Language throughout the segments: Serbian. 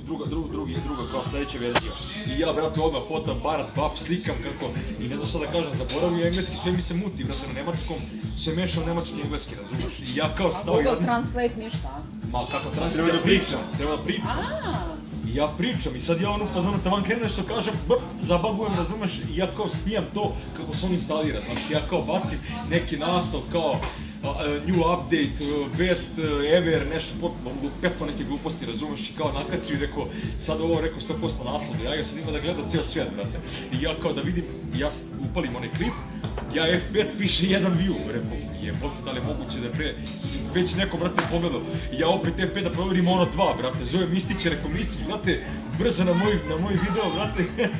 druga kao sledeća verzija. I ja, brate, odmah fotam, barat, bap, slikam kako, i ne znam šta da kažem, zaboravio engleski, sve mi se muti, brate, na nemačkom, sve mešam nemački i engleski, razumiješ? I ja kao stao... A Google Translate ništa? Ma, kako translate, treba da pričam. I ja pričam i sad ja ono fazonu taman krenem nešto kažem, zabagujem, razumeš, i ja kao snijam to kako se on instalira, znaš, ja kao bacim neki naslov kao new update, best ever, nešto peto neke gluposti, razumeš, i kao nakači i rekao, sad ovo rekao 100% naslov, ja sad ima da gleda ceo svijet, brate. I ja kao da vidim, ja upalim onaj klip, ja F5 piše jedan view, rekao, jebote, da li je moguće da je već neko, brate, pogledao. I ja opet F5 da proverim ono 2, brate, zove Mistiće, rekao Mistić, brate, brzo na moj video, brate.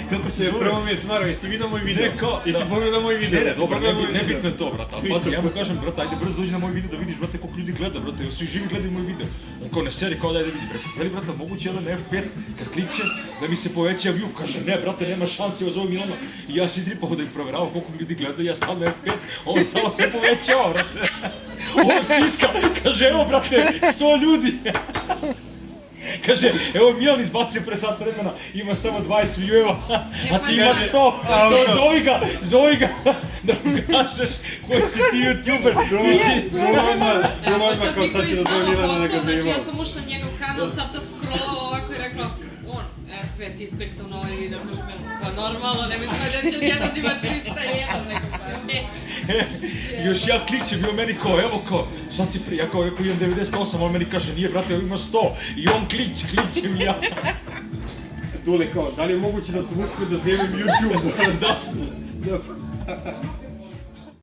Kako se zove? Prvo mi je smaro, jesi vidio moj video? Ne, kao, jesi pogledao moj video? Ne, dobro, nebitno je to, brate, ali pazi, ja mu kažem, brate, ajde brzo dođi na moj video da vidiš, brate, koliko ljudi gleda, brate, svi živi gledaju moj video. On kao ne seri, kao da ajde vidi, brate, brate, moguće jedan F5, kad klikćem, da mi se poveća view, kaže, ne, brate, nema šanse, zove Milano. I ja si tripao da im provjeravao koliko ljudi gleda, ja stavno F5, on stalo se povećao, brate. Ovo stiska, kaže, evo, brate, 100 ljudi. Kaže, evo Milan izbacio pre sat vremena, ima samo 20 vieweva, a ti imaš 100, zovi ga, da mu kažeš koji si ti youtuber, ti si... Prvo odmah kao sad će da zove Milana da ga Znači zaimao. ja sam ušla na njegov kanal, sad scrollala ovako i rekla, on, F5 ispektao na ovaj video, kaže Milan, pa normalno, ne mislim da će jedan ima 301, neko pa ne. Još ja klikćem i on meni kao, evo kao, sad si prije, ja kao rekao imam 98, on meni kaže, nije brate, imaš 100, i on klikćem i ja. Dule kao, da li je moguće da sam uspio da zjevim YouTube? Da.